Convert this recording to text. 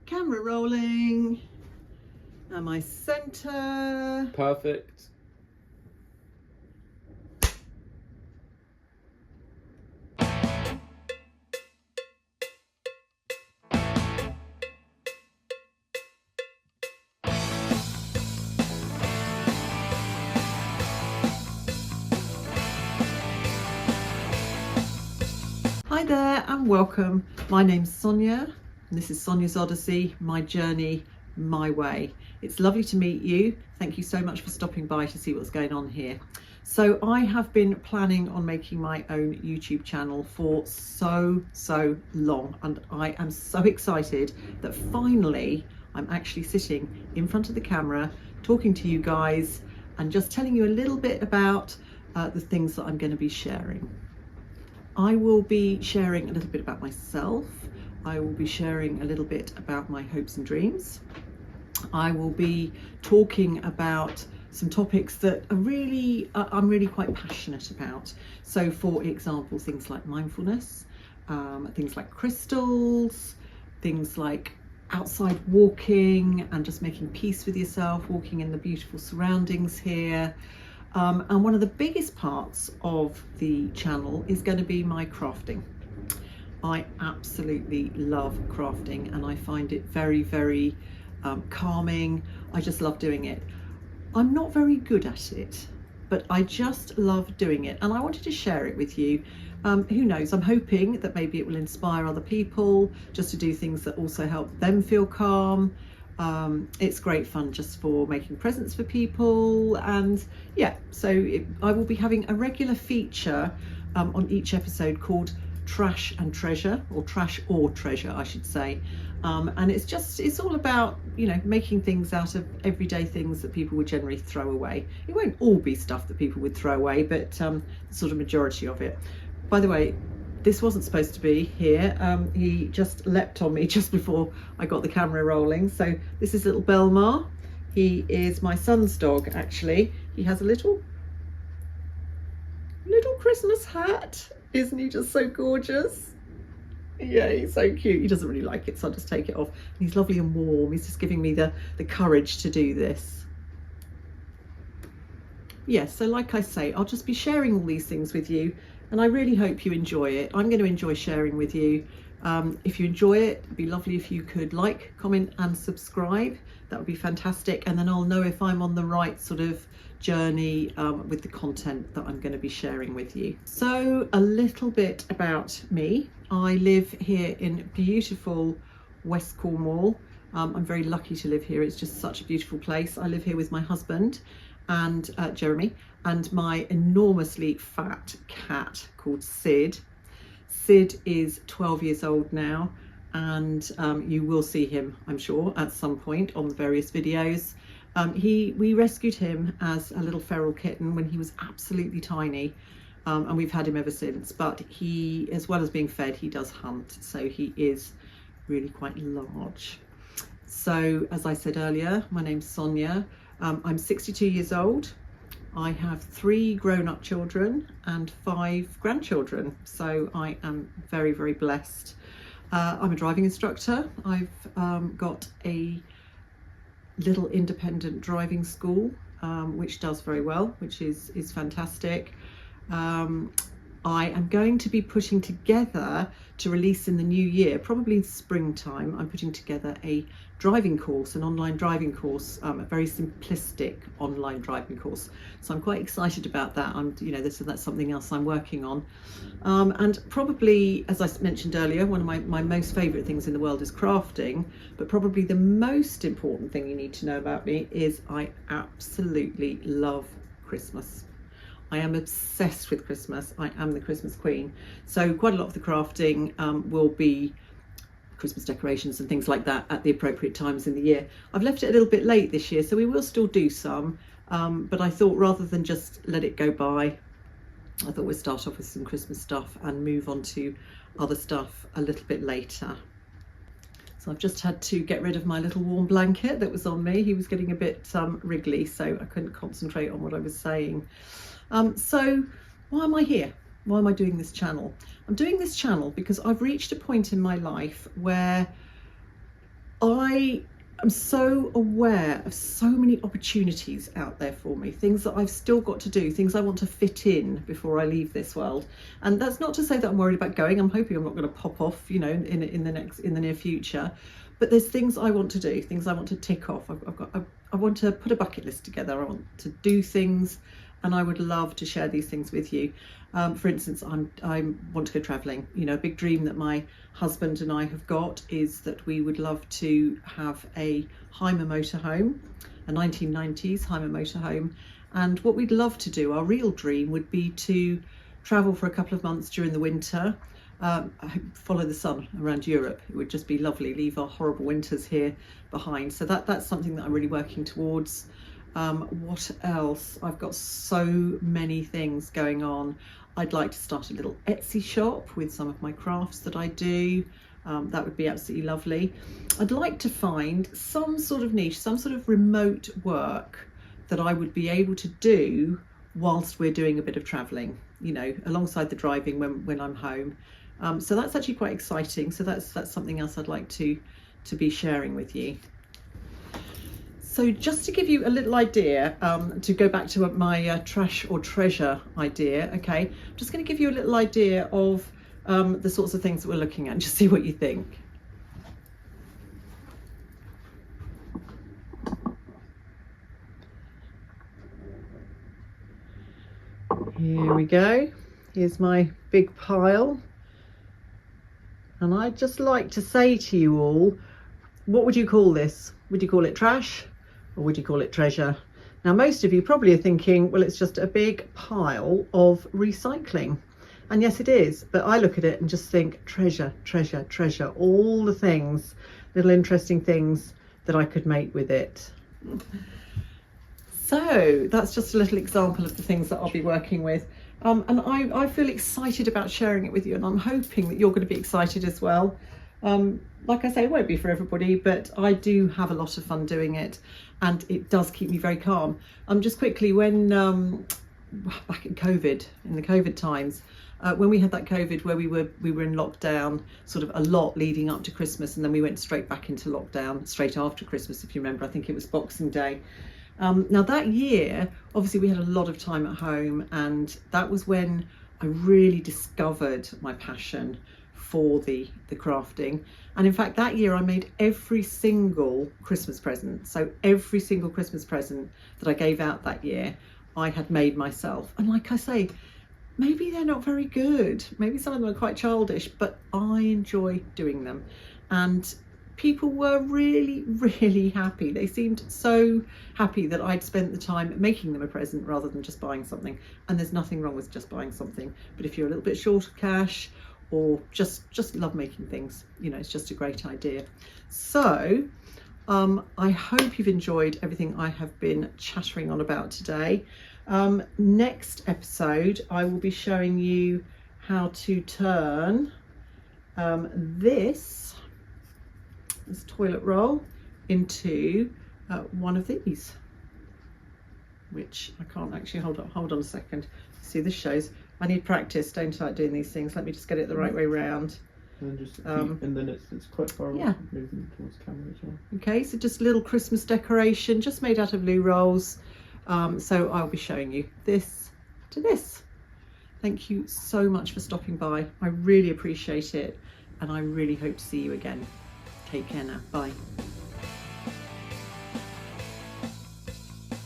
Camera rolling. Am I center? Perfect. Hi there and welcome. My name's Sonia and this is Sonia's Odyssey, my journey, my way. It's lovely to meet you. Thank you so much for stopping by to see what's going on here. So I have been planning on making my own YouTube channel for so long, and I am so excited that finally I'm actually sitting in front of the camera talking to you guys and just telling you a little bit about the things that I'm going to be sharing. I will be sharing a little bit about myself. I will be sharing a little bit about my hopes and dreams. I will be talking about some topics that are I'm really quite passionate about. So for example, things like mindfulness, things like crystals, things like outside walking and just making peace with yourself, walking in the beautiful surroundings here. And one of the biggest parts of the channel is going to be my crafting. I absolutely love crafting and I find it very calming. I just love doing it. I'm not very good at it, but I just love doing it and I wanted to share it with you. Who knows, I'm hoping that maybe it will inspire other people just to do things that also help them feel calm. It's great fun just for making presents for people, and yeah, so I will be having a regular feature on each episode called Trash and Treasure, or Trash or Treasure I should say, and it's all about, you know, making things out of everyday things that people would generally throw away. It won't all be stuff that people would throw away, but the sort of majority of it. By the way, this wasn't supposed to be here. He just leapt on me just before I got the camera rolling. So this is little Belmar. He is my son's dog, actually. He has a little Christmas hat. Isn't he just so gorgeous? Yeah, he's so cute. He doesn't really like it, so I'll just take it off. And he's lovely and warm. He's just giving me the courage to do this. Yes, so like I say, I'll just be sharing all these things with you. And I really hope you enjoy it. I'm going to enjoy sharing with you. If you enjoy it, it'd be lovely if you could like, comment and subscribe. That would be fantastic. And then I'll know if I'm on the right sort of journey with the content that I'm going to be sharing with you. So a little bit about me. I live here in beautiful West Cornwall. I'm very lucky to live here. It's just such a beautiful place. I live here with my husband and Jeremy and my enormously fat cat called Sid. Sid is 12 years old now, and you will see him, I'm sure, at some point on the various videos. We rescued him as a little feral kitten when he was absolutely tiny, and we've had him ever since. But he, as well as being fed, he does hunt, so he is really quite large. So as I said earlier, my name's Sonia. I'm 62 years old. I have 3 grown-up children and 5 grandchildren, so I am very blessed. I'm a driving instructor. I've got a little independent driving school, which does very well, which is fantastic. I am going to be putting together, to release in the new year, probably springtime, I'm putting together a driving course, an online driving course, a very simplistic online driving course. So I'm quite excited about that. That's something else I'm working on. And probably, as I mentioned earlier, one of my most favourite things in the world is crafting, but probably the most important thing you need to know about me is I absolutely love Christmas. I am obsessed with Christmas. I am the Christmas queen. So quite a lot of the crafting will be Christmas decorations and things like that at the appropriate times in the year. I've left it a little bit late this year, so we will still do some, but I thought rather than just let it go by, I thought we'd start off with some Christmas stuff and move on to other stuff a little bit later. So I've just had to get rid of my little warm blanket that was on me. He was getting a bit wriggly, so I couldn't concentrate on what I was saying. So why am I here? Why am I doing this channel? I'm doing this channel because I've reached a point in my life where I I am so aware of so many opportunities out there for me, things that I've still got to do, things I want to fit in before I leave this world. And that's not to say that I'm worried about going. I'm hoping I'm not going to pop off, you know, in the near future. But there's things I want to do, things I want to tick off. I want to put a bucket list together. I want to do things, and I would love to share these things with you. For instance, I want to go travelling. You know, a big dream that my husband and I have got is that we would love to have a Heimer motorhome, a 1990s Heimer motorhome. And what we'd love to do, our real dream, would be to travel for a couple of months during the winter, follow the sun around Europe. It would just be lovely, leave our horrible winters here behind. So that's something that I'm really working towards. What else? I've got so many things going on. I'd like to start a little Etsy shop with some of my crafts that I do. That would be absolutely lovely. I'd like to find some sort of niche, some sort of remote work that I would be able to do whilst we're doing a bit of travelling, you know, alongside the driving when I'm home. So that's actually quite exciting. So that's something else I'd like to be sharing with you. So just to give you a little idea, to go back to my trash or treasure idea, okay, I'm just going to give you a little idea of the sorts of things that we're looking at and just see what you think. Here we go. Here's my big pile. And I'd just like to say to you all, what would you call this? Would you call it trash or would you call it treasure? Now, most of you probably are thinking, well, it's just a big pile of recycling. And yes, it is. But I look at it and just think treasure, treasure, treasure, all the things, little interesting things that I could make with it. So that's just a little example of the things that I'll be working with. And I feel excited about sharing it with you, and I'm hoping that you're going to be excited as well. Like I say, it won't be for everybody, but I do have a lot of fun doing it, and it does keep me very calm. Just quickly, when back in COVID, in the COVID times, when we had that COVID where we were in lockdown sort of a lot leading up to Christmas, and then we went straight back into lockdown straight after Christmas, if you remember. I think it was Boxing Day. Now that year, obviously we had a lot of time at home, and that was when I really discovered my passion for the crafting. And in fact, that year I made every single Christmas present. So every single Christmas present that I gave out that year, I had made myself. And like I say, maybe they're not very good. Maybe some of them are quite childish, but I enjoy doing them. And people were really, really happy. They seemed so happy that I'd spent the time making them a present rather than just buying something. And there's nothing wrong with just buying something. But if you're a little bit short of cash or just love making things, you know, it's just a great idea. So I hope you've enjoyed everything I have been chattering on about today. Next episode, I will be showing you how to turn this toilet roll into one of these, which I can't actually hold on a second. See, this shows I need practice, don't I, doing these things. Let me just get it the right way round. And just and then it's quite far away, moving towards camera as well. Okay, so just a little Christmas decoration, just made out of loo rolls. So I'll be showing you this to this. Thank you so much for stopping by. I really appreciate it, and I really hope to see you again. Take care now. Bye.